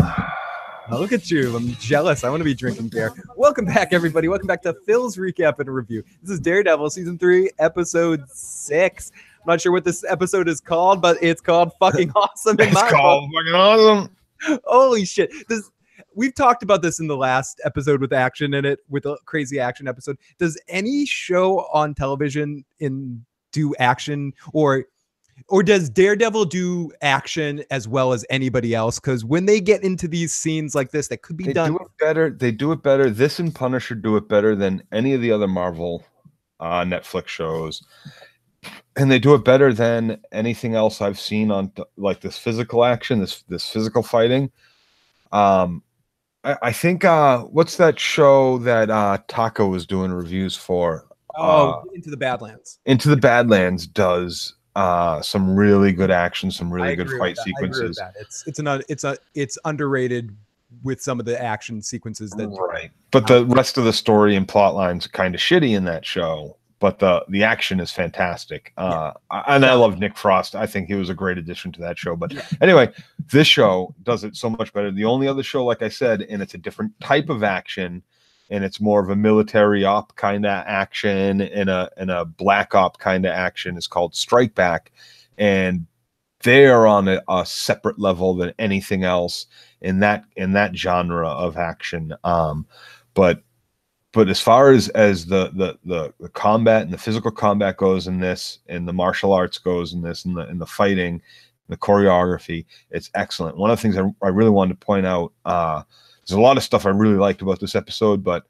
Oh, look at you. I'm jealous. I want to be drinking beer. Welcome back, everybody. Welcome back to Phil's Recap and Review. This is Daredevil, Season 3, Episode 6. I'm not sure what this episode is called, but it's called Fucking Awesome. It's called Fucking Awesome. Holy shit. We've talked about this in the last episode with action in it, with a crazy action episode. Does any show on television do action, or does Daredevil do action as well as anybody else? Because when they get into these scenes like this, that could be done. They do it better. This and Punisher do it better than any of the other Marvel Netflix shows. And they do it better than anything else I've seen on like this physical action, this physical fighting. I think what's that show that Taco was doing reviews for? Into the Badlands. Into the Badlands does some really good action, some really good fight sequences. It's underrated with some of the action sequences that right. But the rest of the story and plot lines are kind of shitty in that show. But the action is fantastic. And I love Nick Frost. I think he was a great addition to that show. But anyway, this show does it so much better. The only other show, like I said, and it's a different type of action, and it's more of a military op kind of action and a black op kind of action, is called Strike Back. And they are on a separate level than anything else in that genre of action. But as far as the combat and the physical combat goes in this, and the martial arts goes in this, and the fighting, the choreography, it's excellent. One of the things I really wanted to point out, there's a lot of stuff I really liked about this episode, but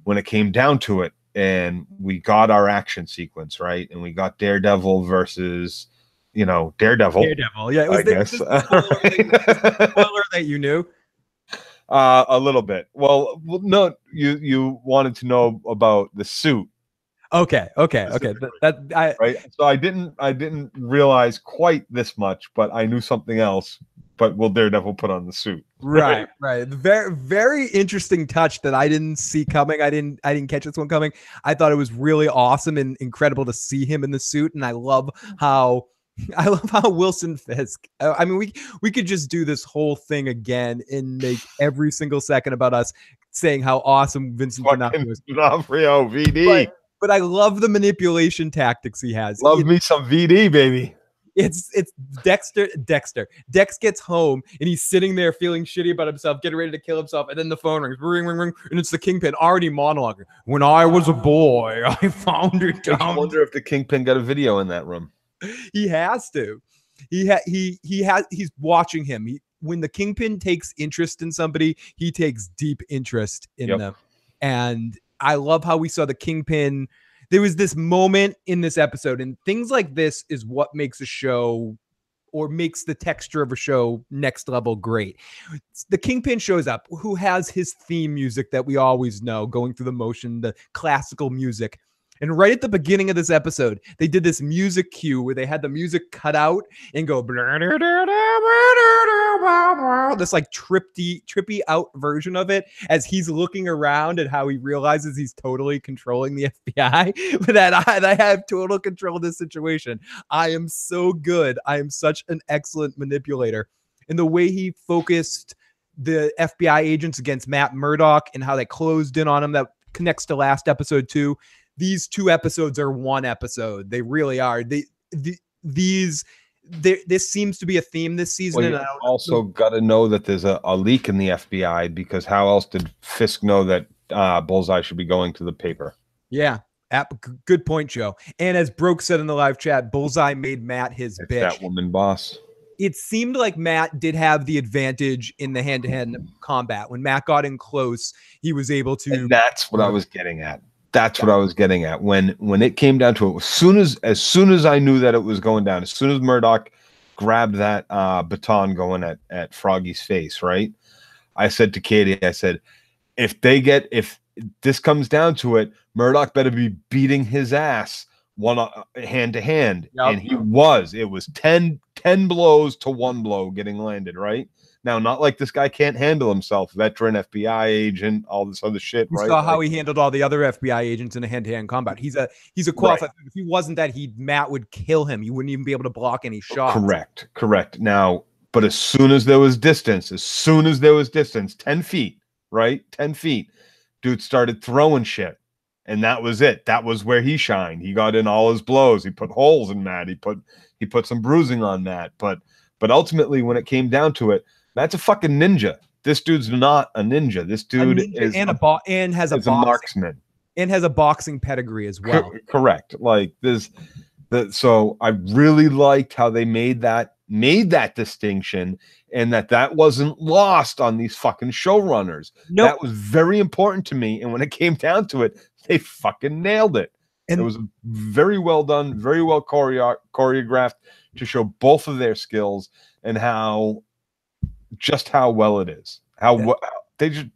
when it came down to it, and we got our action sequence, right, and we got Daredevil versus, Daredevil. Daredevil, yeah, it was I guess. Spoiler that you knew. A little bit. Well, no, you wanted to know about the suit. Okay. Right. So I didn't realize quite this much, but I knew something else. But will Daredevil put on the suit? Right. Very, very interesting touch that I didn't see coming. I didn't catch this one coming. I thought it was really awesome and incredible to see him in the suit, and I love how Wilson Fisk. I mean, we could just do this whole thing again and make every single second about us saying how awesome Vincent D'Onofrio is. D'Onofrio, VD. But I love the manipulation tactics he has. Love me some VD, baby. It's Dexter. Dex gets home and he's sitting there feeling shitty about himself, getting ready to kill himself, and then the phone rings, ring, and it's the Kingpin already monologuing. When I was a boy, I found it down. I wonder if the Kingpin got a video in that room. He has to. He's watching him. When the Kingpin takes interest in somebody, he takes deep interest in them. And I love how we saw the Kingpin. There was this moment in this episode, and things like this is what makes a show, or makes the texture of a show next level great. The Kingpin shows up, who has his theme music that we always know, going through the motion, the classical music. And right at the beginning of this episode, they did this music cue where they had the music cut out and go this like trippy out version of it, as he's looking around and how he realizes he's totally controlling the FBI, but that I have total control of this situation. I am so good. I am such an excellent manipulator. And the way he focused the FBI agents against Matt Murdock and how they closed in on him, that connects to last episode too. These two episodes are one episode. They really are. This seems to be a theme this season. Well, and I also got to know that there's a leak in the FBI, because how else did Fisk know that Bullseye should be going to the paper? Yeah, good point, Joe. And as Broke said in the live chat, Bullseye made Matt his bitch. That woman boss. It seemed like Matt did have the advantage in the hand-to-hand combat. When Matt got in close, he was able to. And that's what I was getting at. That's what I was getting at. When it came down to it, as soon as I knew that it was going down, as soon as Murdock grabbed that baton going at Froggy's face, right? I said to Katie, I said, if this comes down to it, Murdock better be beating his ass one hand to hand. And he was. It was 10 blows to 1 blow getting landed, right? Now, not like this guy can't handle himself, veteran FBI agent, all this other shit, right? You saw how he handled all the other FBI agents in a hand-to-hand combat. He's a qualified. Right. If he wasn't that, Matt would kill him. You wouldn't even be able to block any shots. Correct. Now, But as soon as there was distance, 10 feet, right? 10 feet, dude started throwing shit. And that was it. That was where he shined. He got in all his blows. He put holes in Matt. He put some bruising on Matt. But ultimately, when it came down to it, Matt's a fucking ninja. This dude's not a ninja. This dude is has a marksman and has a boxing pedigree as well. Correct. Like so I really liked how they made that distinction, and that wasn't lost on these fucking showrunners. Nope. That was very important to me. And when it came down to it, they fucking nailed it. And it was very well done, very well choreographed to show both of their skills and how well it is. They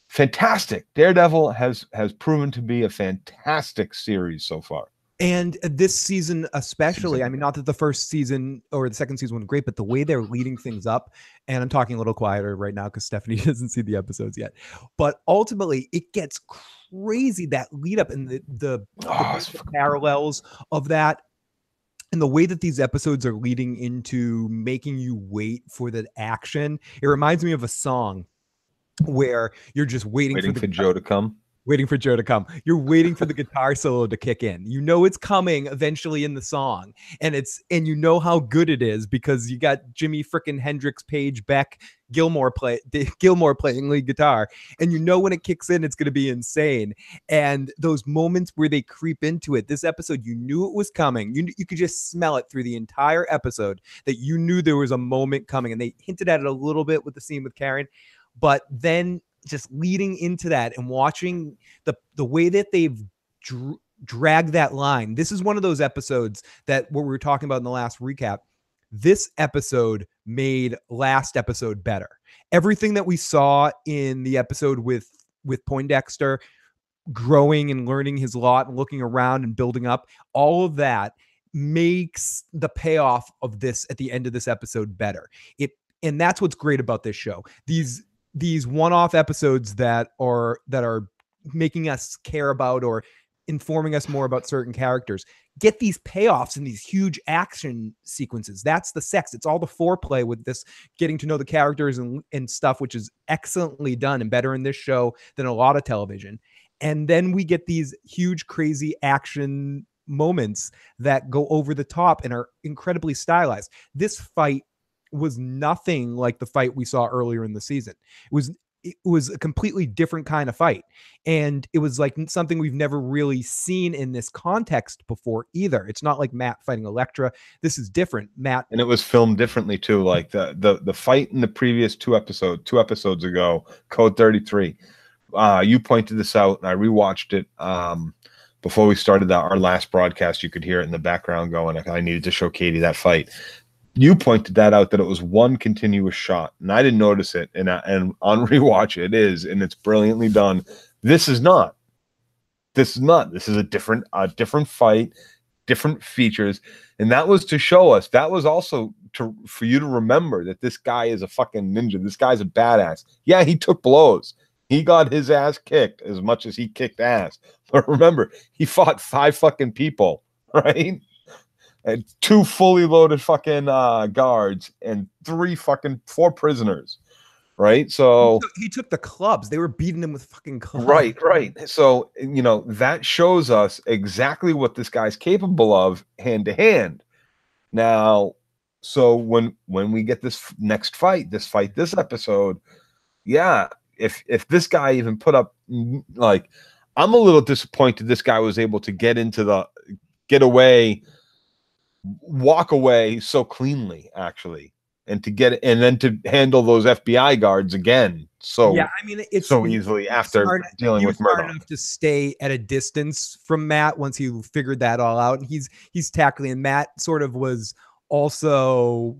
fantastic. Daredevil has proven to be a fantastic series so far. And this season, especially, I mean, not that the first season or the second season was great, but the way they're leading things up, and I'm talking a little quieter right now because Stephanie doesn't see the episodes yet, but ultimately it gets crazy, that lead up and the parallels of that. And the way that these episodes are leading into making you wait for the action. It reminds me of a song where you're just waiting for Joe to come. Waiting for Joe to come. You're waiting for the guitar solo to kick in. You know it's coming eventually in the song, and you know how good it is because you got Jimi frickin' Hendrix, Page, Beck, Gilmore playing lead guitar, and you know when it kicks in, it's going to be insane. And those moments where they creep into it, this episode, you knew it was coming. You could just smell it through the entire episode that you knew there was a moment coming, and they hinted at it a little bit with the scene with Karen, but then just leading into that and watching the way that they've dragged that line. This is one of those episodes that what we were talking about in the last recap. This episode made last episode better. Everything that we saw in the episode with Poindexter growing and learning his lot and looking around and building up, all of that makes the payoff of this at the end of this episode better. And that's what's great about this show. These one-off episodes that are making us care about or informing us more about certain characters get these payoffs in these huge action sequences. That's the sex. It's all the foreplay with this, getting to know the characters and stuff, which is excellently done and better in this show than a lot of television. And then we get these huge, crazy action moments that go over the top and are incredibly stylized. This fight was nothing like the fight we saw earlier in the season. It was a completely different kind of fight. And it was like something we've never really seen in this context before either. It's not like Matt fighting Elektra. This is different. Matt. And it was filmed differently too. Like the fight in the previous two episodes ago, Code 33. You pointed this out and I rewatched it. Before we started our last broadcast, you could hear it in the background going, I needed to show Katie that fight. You pointed that out, that it was one continuous shot, and I didn't notice it. And on rewatch, it is, and it's brilliantly done. This is not. This is a different fight, different features, and that was to show us. That was also for you to remember that this guy is a fucking ninja. This guy's a badass. Yeah, he took blows. He got his ass kicked as much as he kicked ass. But remember, he fought 5 fucking people, right? And 2 fully loaded fucking guards and 4 prisoners, right? So he took the clubs. They were beating him with fucking clubs. Right. So, that shows us exactly what this guy's capable of hand to hand. Now, so when we get this next fight, this episode, yeah, if this guy even put up, like, I'm a little disappointed this guy was able to walk away so cleanly, actually, and then to handle those FBI guards again. So yeah, I mean, it's so easily after dealing with Murdock. Smart enough to stay at a distance from Matt once he figured that all out, and he's tackling. And Matt sort of was also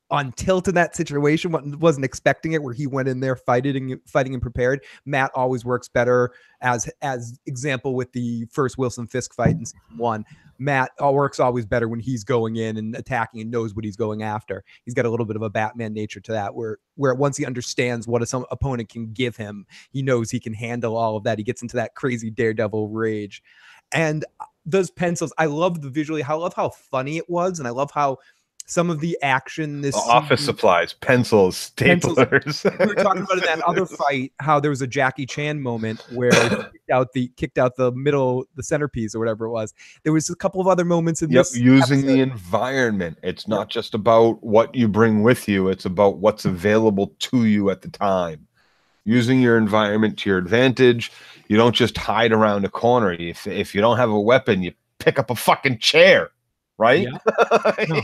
on tilt in that situation, wasn't expecting it, where he went in there fighting and prepared. Matt always works better, as example with the first Wilson Fisk fight in season 1. Matt works always better when he's going in and attacking and knows what he's going after. He's got a little bit of a Batman nature to that, where once he understands what some opponent can give him, he knows he can handle all of that. He gets into that crazy Daredevil rage. And those pencils, I love the visually. I love how funny it was, and I love how some of the action this office supplies, pencils, staplers. We were talking about in that other fight how there was a Jackie Chan moment where he kicked out the centerpiece or whatever it was. There was a couple of other moments in this using episode. the environment. It's not just about what you bring with you, it's about what's available to you at the time. Using your environment to your advantage. You don't just hide around a corner. If you don't have a weapon, you pick up a fucking chair, right? Yeah. No.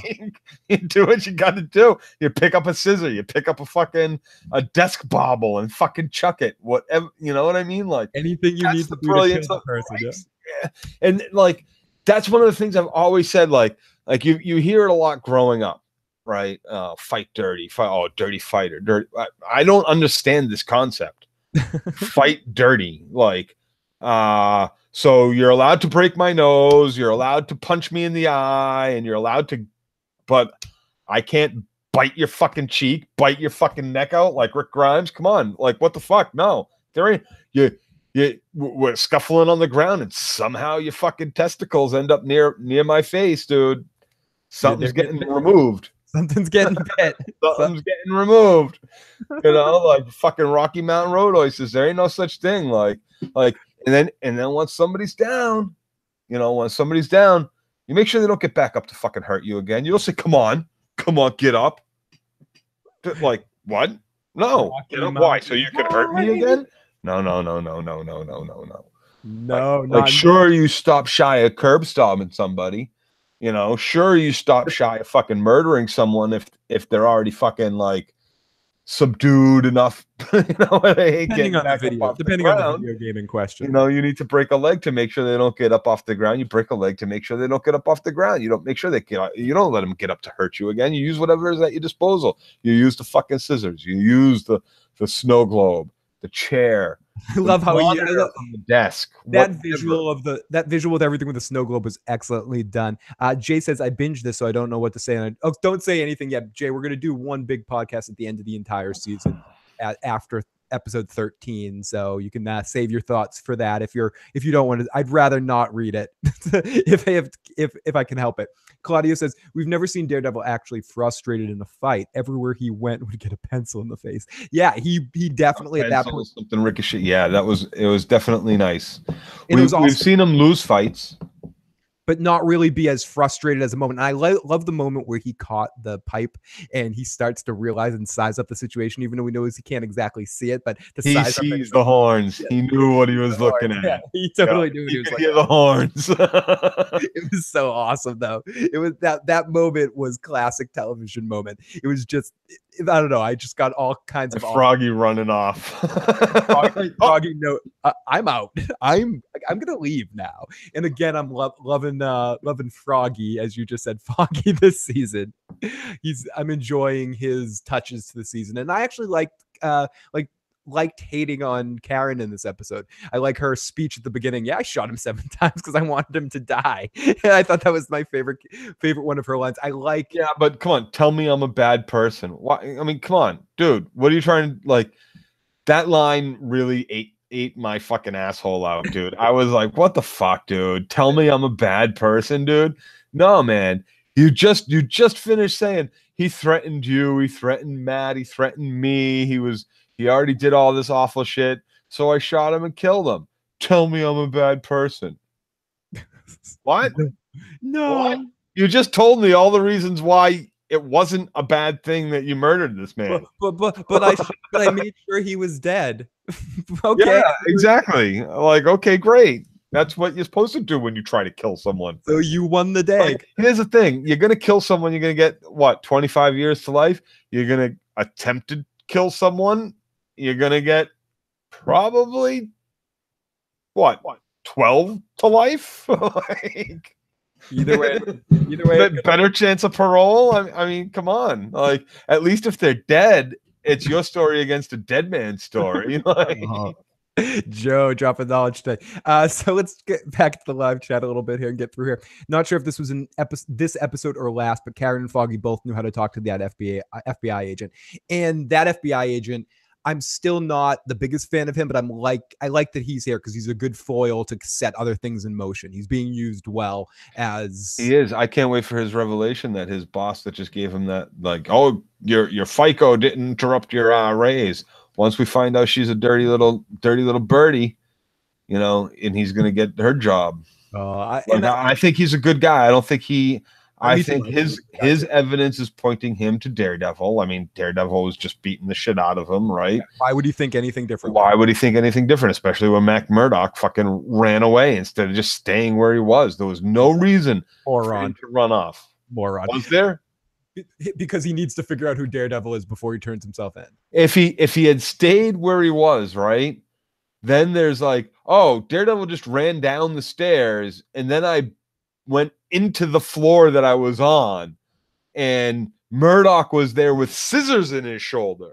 You do what you got to do. You pick up a scissor. You pick up a desk bobble and fucking chuck it. Whatever, you know what I mean? Like anything you need to do to kill the person. Yeah. And like that's one of the things I've always said. Like you hear it a lot growing up. Right, fight dirty, dirty fighter, dirty. I don't understand this concept. Fight dirty, like, so you're allowed to break my nose, you're allowed to punch me in the eye, and you're allowed to, but I can't bite your fucking cheek, bite your fucking neck out like Rick Grimes. Come on, like what the fuck? No, there ain't we're scuffling on the ground, and somehow your fucking testicles end up near my face, dude. Something's getting removed. Something's getting bit. Something's getting removed. You know, like fucking Rocky Mountain Road oysters. There ain't no such thing. Like, and then once somebody's down, you make sure they don't get back up to fucking hurt you again. You'll say, come on, get up. Like, what? No. Get up. Why? So you can hurt me again? No. No, like sure, you stop shy of curb stomping somebody. You know, sure, you stop shy of fucking murdering someone if they're already fucking like subdued enough. You know, depending on the video game in question. You know, you need to break a leg to make sure they don't get up off the ground. You break a leg to make sure they don't get up off the ground. You don't make sure they get. You don't let them get up to hurt you again. You use whatever is at your disposal. You use the fucking scissors. You use the snow globe, the chair. I love how on the desk. That visual with everything with the snow globe was excellently done. Jay says I binged this, so I don't know what to say. And don't say anything yet, Jay. We're gonna do one big podcast at the end of the entire season, after episode 13. So you can save your thoughts for that if you don't want to. I'd rather not read it if I can help it. Claudio says we've never seen Daredevil actually frustrated in a fight. Everywhere he went would get a pencil in the face. Yeah, he definitely at that point something ricochet. Yeah, it was definitely nice. We've seen him lose fights, but not really be as frustrated as a moment. And I love the moment where he caught the pipe and he starts to realize and size up the situation, even though we know he can't exactly see it, but he sees the horns. Yeah. He knew what he was looking at. Yeah, he totally knew. He could hear the horns. It was so awesome, though. It was that moment was classic television moment. It was just, I don't know. I just got all kinds of Froggy running off. Froggy, no, I'm out. I'm gonna leave now. And again, I'm loving Froggy, as you just said, Foggy this season. I'm enjoying his touches to the season, and I actually liked hating on Karen in this episode. I like her speech at the beginning. Yeah, I shot him 7 times because I wanted him to die. And I thought that was my favorite one of her lines. Yeah, but come on, tell me I'm a bad person. Why? I mean, come on, dude. What are you trying to like? That line really ate my fucking asshole out, dude. I was like, what the fuck, dude? Tell me I'm a bad person, dude. No, man. You just finished saying he threatened you, he threatened Matt, he threatened me. He already did all this awful shit, so I shot him and killed him. Tell me I'm a bad person. What? No. What? You just told me all the reasons why it wasn't a bad thing that you murdered this man. But I made sure he was dead. Okay. Yeah, exactly. Like, okay, great. That's what you're supposed to do when you try to kill someone. So you won the day. Like, here's the thing. You're going to kill someone. You're going to get, what, 25 years to life? You're going to attempt to kill someone. You're going to get probably, what 12 to life? Like, Either way, better chance of parole. I mean, come on. Like, at least if they're dead, it's your story against a dead man's story. Like, Joe dropping knowledge today. So let's get back to the live chat a little bit here and get through here. Not sure if this was this episode or last, but Karen and Foggy both knew how to talk to that FBI agent, and that FBI agent I'm still not the biggest fan of him, but I like that he's here because he's a good foil to set other things in motion. He's being used well as he is. I can't wait for his revelation that his boss that just gave him that, like, oh, your FICO didn't interrupt your raise. Once we find out she's a dirty little birdie, you know, and he's gonna get her job. I think he's a good guy. I don't think he. I think his evidence is pointing him to Daredevil. I mean, Daredevil was just beating the shit out of him, right? Why would he think anything different? Why would he think anything different? Especially when Matt Murdock fucking ran away instead of just staying where he was. There was no reason for him to run off. Moron. Was there? Because he needs to figure out who Daredevil is before he turns himself in. If he had stayed where he was, right? Then there's like, oh, Daredevil just ran down the stairs, and then I went into the floor that I was on, and Murdock was there with scissors in his shoulder.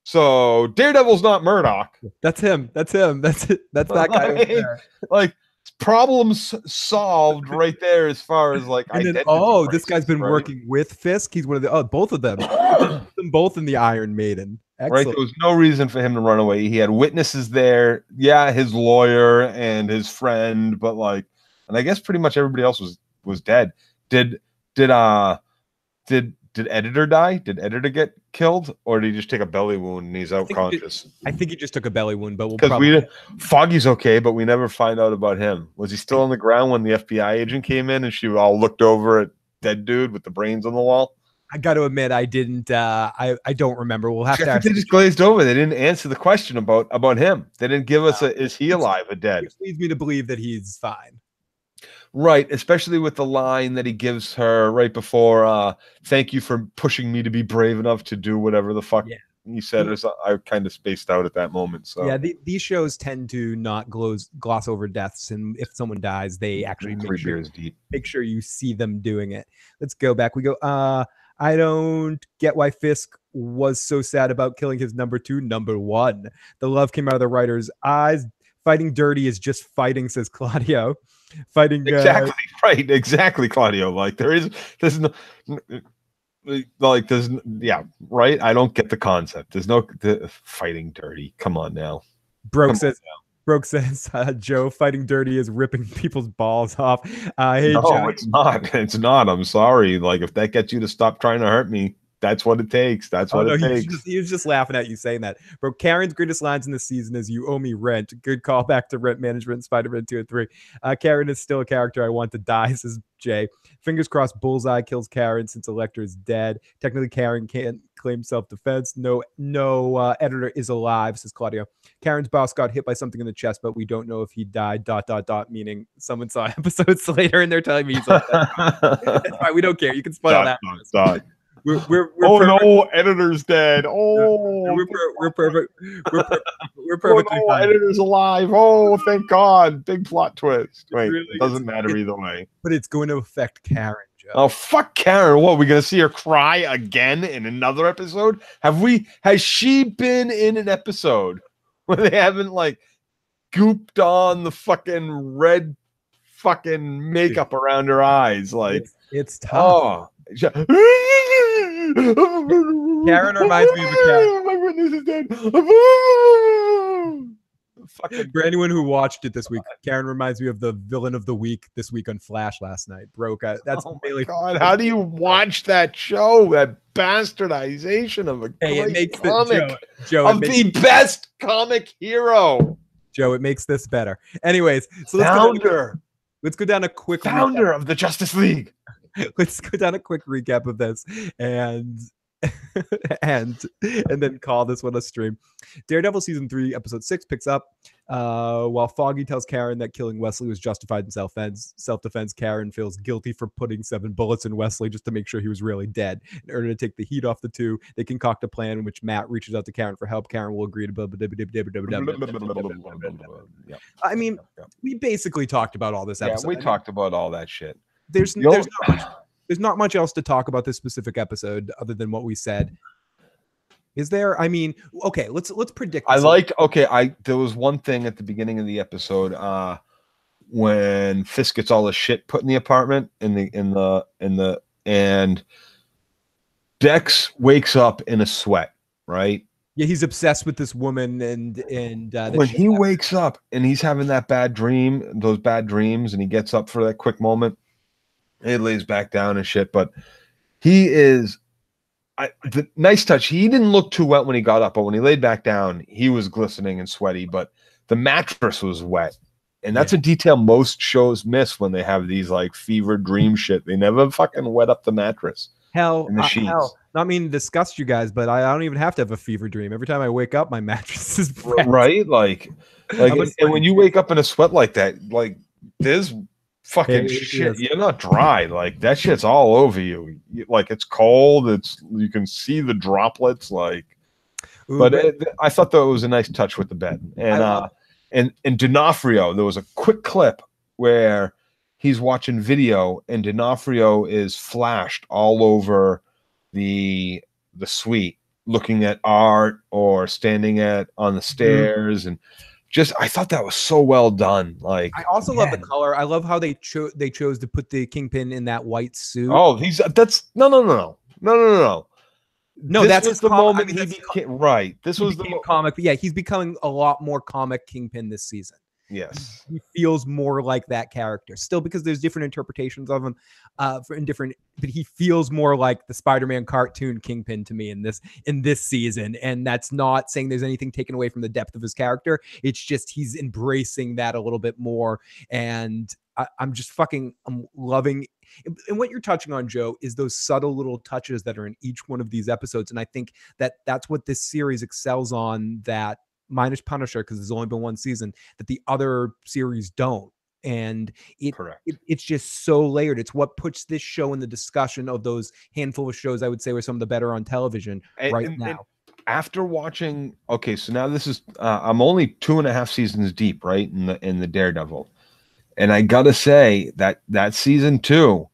So Daredevil's not Murdock. That's him. That's him. That's it. That's that guy right there. Like, problems solved right there as far as like identity. This guy's been working with Fisk. He's one of the both of them. them both in the Iron Maiden. Excellent. Right, there was no reason for him to run away. He had witnesses there. Yeah, his lawyer and his friend, but like, and I guess pretty much everybody else was dead. Did Editor die? Did Editor get killed, or did he just take a belly wound and he's unconscious? I think he just took a belly wound, but Foggy's okay, but we never find out about him. Was he still on the ground when the FBI agent came in and she all looked over at dead dude with the brains on the wall? I got to admit, I didn't. I don't remember. We'll have to. They just glazed over. They didn't answer the question about him. They didn't give us is he alive or dead? Which leads me to believe that he's fine. Right, especially with the line that he gives her right before, thank you for pushing me to be brave enough to do whatever the fuck he said. I kind of spaced out at that moment. So yeah, these shows tend to not gloss over deaths, and if someone dies, they actually make sure you see them doing it. Let's go back. We go, I don't get why Fisk was so sad about killing his number 1. The love came out of the writer's eyes. Fighting dirty is just fighting, says Claudio. Fighting exactly right, exactly, Claudio. Like there's no right. I don't get the concept. There's no fighting dirty. Come on now. Broke says, Joe, fighting dirty is ripping people's balls off. Hey, no, Joe. It's not. It's not. I'm sorry. Like if that gets you to stop trying to hurt me, that's what it takes. That's what it takes. He was just laughing at you saying that. Bro, Karen's greatest lines in this season is "You owe me rent." Good callback to Rent Management, Spider-Man 2 and 3. Karen is still a character I want to die, says Jay. Fingers crossed Bullseye kills Karen since Elektra is dead. Technically, Karen can't claim self-defense. No editor is alive, says Claudio. Karen's boss got hit by something in the chest, but we don't know if he died, ... meaning someone saw episodes later and they're telling me he's like, that's fine. We don't care. You can spoil that. We're no, editor's dead. Oh, we're perfect. We're perfectly fine. Editor's alive. Oh, thank God! Big plot twist. Wait, really, it doesn't matter either way. But it's going to affect Karen, Joe. Oh, fuck Karen! What, we gonna see her cry again in another episode? Has she been in an episode where they haven't like gooped on the fucking red fucking makeup around her eyes? Like it's tough. Karen reminds me of a cat. My witness is dead. For anyone who watched it this week, Karen reminds me of the villain of the week this week on Flash last night. That's really God. How do you watch that show? That bastardization of a great comic, the best comic hero. Joe, it makes this better. Anyways, so let's go down a quick founder of the Justice League. Let's go down a quick recap of this and then call this one a stream. Daredevil season 3 episode 6 picks up while Foggy tells Karen that killing Wesley was justified in self-defense. Karen feels guilty for putting 7 bullets in Wesley just to make sure he was really dead. In order to take the heat off the two, they concoct a plan in which Matt reaches out to Karen for help. Karen will agree to I mean, we basically talked about all this episode. Yeah, we talked about all that shit. There's not much else to talk about this specific episode other than what we said. Is there? I mean, okay, let's predict. There was one thing at the beginning of the episode when Fisk gets all the shit put in the apartment and Dex wakes up in a sweat, right? Yeah, he's obsessed with this woman, and when he wakes up and he's having that bad dream, those bad dreams, and he gets up for that quick moment, he lays back down and shit. But he is the nice touch. He didn't look too wet when he got up, but when he laid back down, he was glistening and sweaty. But the mattress was wet, and that's a detail most shows miss when they have these like fever dream shit. They never fucking wet up the mattress. Hell, not mean to disgust you guys, but I don't even have to have a fever dream. Every time I wake up, my mattress is wet. Right. Like, and when you wake up in a sweat like that, like there's fucking shit. You're not dry. Like that shit's all over you. Like it's cold. You can see the droplets. Like, but I thought that was a nice touch with the bed. And D'Onofrio, there was a quick clip where he's watching video and D'Onofrio is flashed all over the suite, looking at art or standing on the stairs, and just I thought that was so well done. Like I also love the color. I love how they chose to put the Kingpin in that white suit. Oh, that's no. No, that's was the moment he became right. This was the comic. But yeah, he's becoming a lot more comic Kingpin this season. Yes, he feels more like that character still, because there's different interpretations of him but he feels more like the Spider-Man cartoon Kingpin to me in this season. And that's not saying there's anything taken away from the depth of his character. It's just he's embracing that a little bit more, and I'm loving. And what you're touching on, Joe, is those subtle little touches that are in each one of these episodes. And I think that's what this series excels on, that minus Punisher, because there's only been one season, that the other series don't. And it's just so layered. It's what puts this show in the discussion of those handful of shows I would say were some of the better on television now. And after watching, okay, so now this is I'm only 2.5 seasons deep, right, in the Daredevil, and I gotta say that season 2,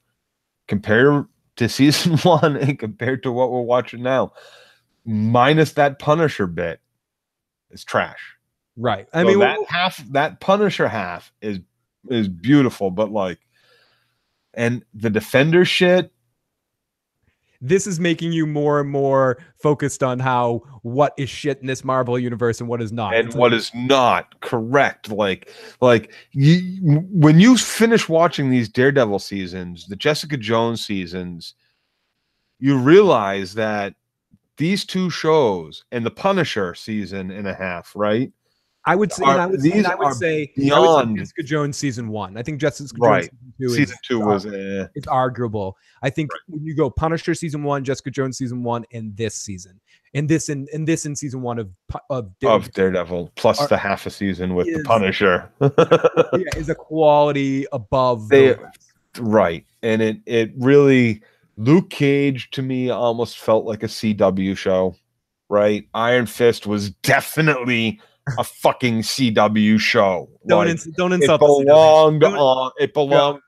compared to season 1 and compared to what we're watching now, minus that Punisher bit, is trash. Right. I mean, that Punisher half is beautiful, but like, and the Defender shit. This is making you more and more focused on what is shit in this Marvel universe and what is not. And what is not correct. Like when you finish watching these Daredevil seasons, the Jessica Jones seasons, you realize that these two shows and the Punisher season and a half, right? I would say beyond Jessica Jones season 1. I think Jessica Jones season 2 was it's arguable. I think when you go Punisher season 1, Jessica Jones season 1, and this season, and this in season 1 of Daredevil, plus the half a season with the Punisher, is a quality above right. And it really, Luke Cage to me almost felt like a CW show, right? Iron Fist was definitely a fucking CW show. Don't insult it belonged.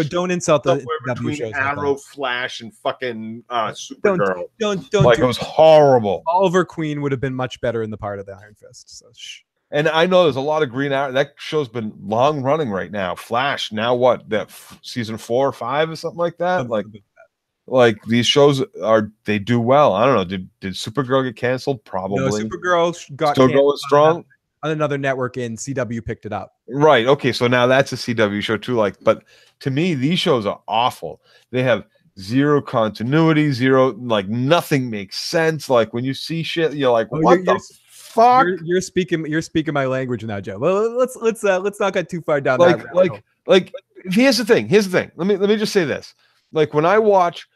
Don't insult the CW shows. Arrow, Flash, and fucking Supergirl. Don't like it was horrible. Oliver Queen would have been much better in the part of the Iron Fist. So and I know there's a lot of Green Arrow. That show's been long running right now. Flash, now what? That season 4 or 5 or something like that. Like these shows they do well. I don't know. Did Supergirl get canceled? Probably. No, Supergirl got still going strong on another network, and CW picked it up. Right. Okay. So now that's a CW show too. Like, but to me, these shows are awful. They have zero continuity, like nothing makes sense. Like when you see shit, you're like, what the fuck? You're speaking my language now, Joe. Well, let's not get too far down like here's the thing. Let me just say this. Like when I watch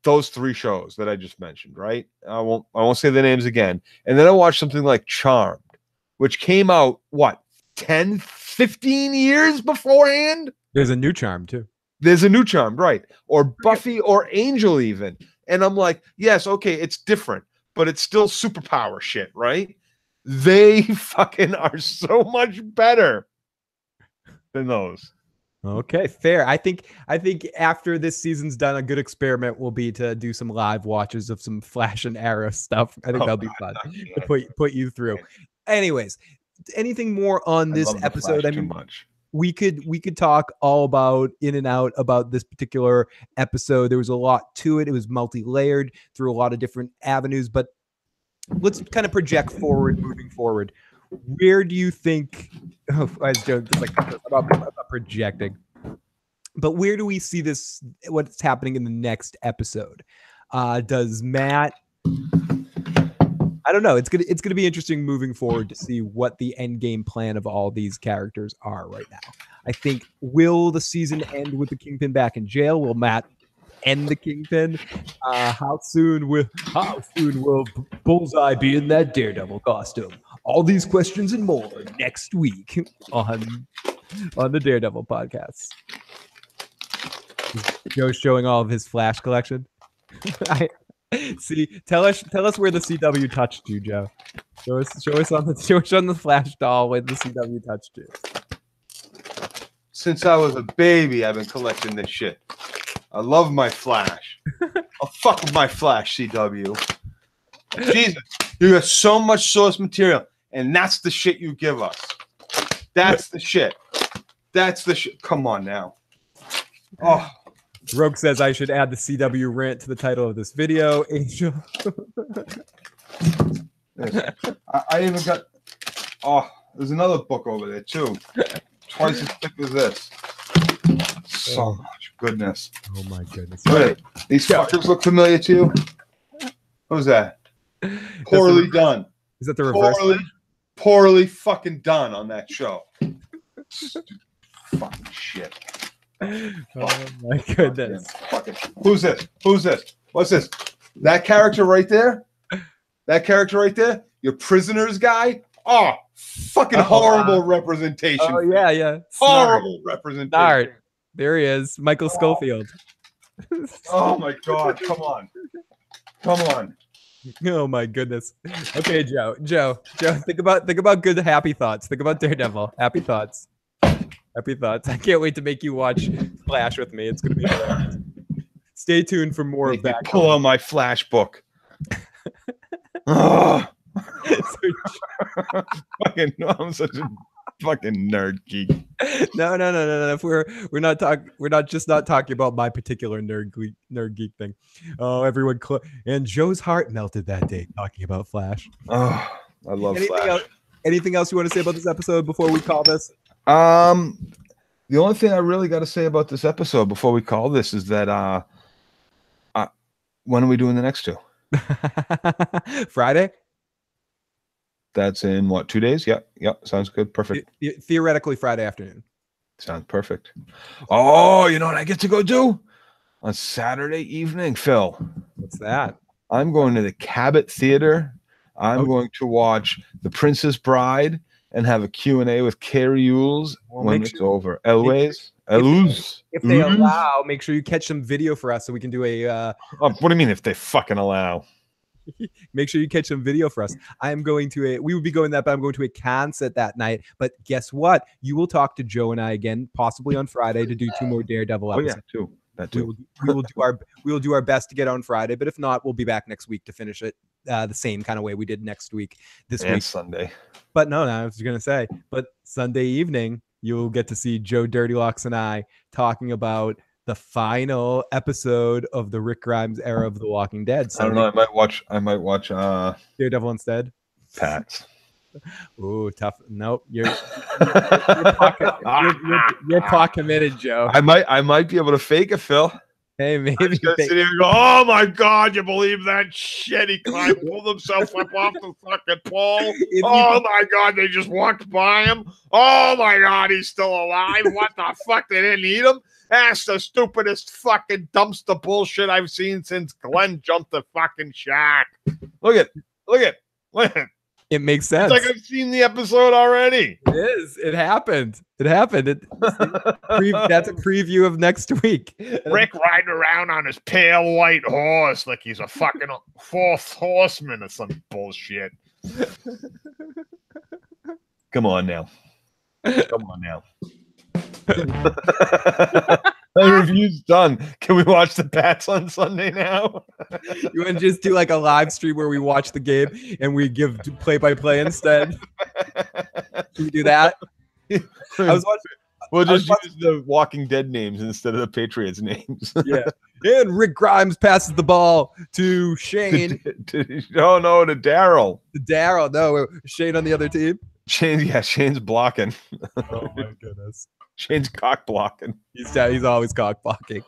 those 3 shows that I just mentioned, right? I won't say the names again. And then I watch something like Charmed, which came out 10, 15 years beforehand. There's a new Charmed too. There's a new Charmed, right? Or Buffy or Angel even. And I'm like, yes, okay, it's different, but it's still superpower shit, right? They fucking are so much better than those. Okay, fair. I think after this season's done, a good experiment will be to do some live watches of some Flash and Arrow stuff. I think that'll be fun to put you through. Anyways, anything more on this episode? I mean, we could talk all about in and out about this particular episode. There was a lot to it. It was multi-layered through a lot of different avenues, but let's kind of project forward, moving forward. Where do you think? Oh, I was joking, like I'm not projecting, but where do we see this? What's happening in the next episode? Does Matt? I don't know. It's gonna be interesting moving forward to see what the end game plan of all these characters are right now. I think, will the season end with the Kingpin back in jail? Will Matt end the Kingpin? How soon will Bullseye be in that Daredevil costume? All these questions and more next week on the Daredevil podcast. Joe's showing all of his Flash collection. See, tell us where the CW touched you, Joe. Show us on the Flash doll where the CW touched you. Since I was a baby, I've been collecting this shit. I love my Flash. I'll fuck with my Flash, CW. Jesus, you got so much source material, and that's the shit you give us. That's the shit. That's the shit. Come on now. Oh. Rogue says I should add the CW rant to the title of this video. Angel. I even got. Oh, there's another book over there too. Twice as thick as this. So much goodness. Oh my goodness. Wait, these fuckers look familiar to you? Who's that? Poorly done. Is that the reverse? Poorly fucking done on that show. Fucking shit. Oh my goodness. Who's this? What's this? That character right there? Your prisoners guy? Oh, fucking horrible representation. Oh yeah. Horrible representation. Snart. There he is, Michael Schofield. Oh my God! Come on. Oh my goodness. Okay, Joe. Think about good happy thoughts. Think about Daredevil. Happy thoughts. I can't wait to make you watch Flash with me. It's gonna be hilarious. Stay tuned for more of that. Pull out my Flash book. Oh. Fucking, I'm such a fucking nerd geek. No. If we're not talking about my particular nerd geek thing. Oh, everyone, and Joe's heart melted that day talking about Flash. Oh, I love Flash. Anything else you want to say about this episode before we call this? The only thing I really got to say about this episode before we call this is that when are we doing the next two? Friday. That's in what, 2 days? Yep. Sounds good. Perfect. Theoretically, Friday afternoon. Sounds perfect. Oh, you know what I get to go do on Saturday evening, Phil? What's that? I'm going to the Cabot Theater. I'm going to watch The Princess Bride and have a Q&A with Carrie Yules when it's over. If they allow, make sure you catch some video for us so we can do a... what do you mean if they fucking allow? Make sure you catch some video for us. We would be going that, but I'm going to a concert that night. But guess what? You will talk to Joe and I again, possibly on Friday, to do 2 more Daredevil episodes. Oh yeah, that too. We will do our best to get on Friday, but if not, we'll be back next week to finish it the same kind of way we did next week. This week, Sunday. But no, I was gonna say, but Sunday evening you'll get to see Joe Dirty Locks and I talking about the final episode of the Rick Grimes era of The Walking Dead. I don't know. I might watch Daredevil instead. Pats. Ooh, tough. Nope. You're pot committed, Joe. I might be able to fake it, Phil. Hey, maybe. Sit here and go, oh my God, you believe that shit? He pulled himself up off the fucking pole. Oh my God, they just walked by him. Oh my God, he's still alive. What the fuck? They didn't eat him? That's the stupidest fucking dumpster bullshit I've seen since Glenn jumped the fucking shack. Look at. It makes sense. It's like I've seen the episode already. It is. It happened. That's a preview of next week. Rick riding around on his pale white horse like he's a fucking fourth horseman or some bullshit. Come on now. The review's done. Can we watch the Pats on Sunday now? You want to just do like a live stream where we watch the game and we give play-by-play instead? Can we do that? I We'll just use the Walking Dead names instead of the Patriots names. Yeah. And Rick Grimes passes the ball to Shane. to Daryl. Daryl. No, Shane on the other team. Shane's blocking. Oh my goodness. Shane's cock blocking. He's always cock blocking.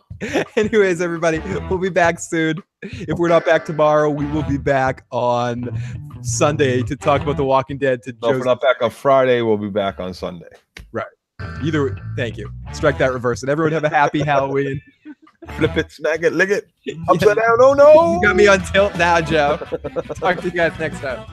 Anyways, everybody, we'll be back soon. If we're not back tomorrow, we will be back on Sunday to talk about The Walking Dead. If we're not back on Friday, we'll be back on Sunday. Right. Either way, thank you. Strike that, reverse it. Everyone have a happy Halloween. Flip it, smack it, lick it. Upside down. Oh no. You got me on tilt now, Joe. Talk to you guys next time.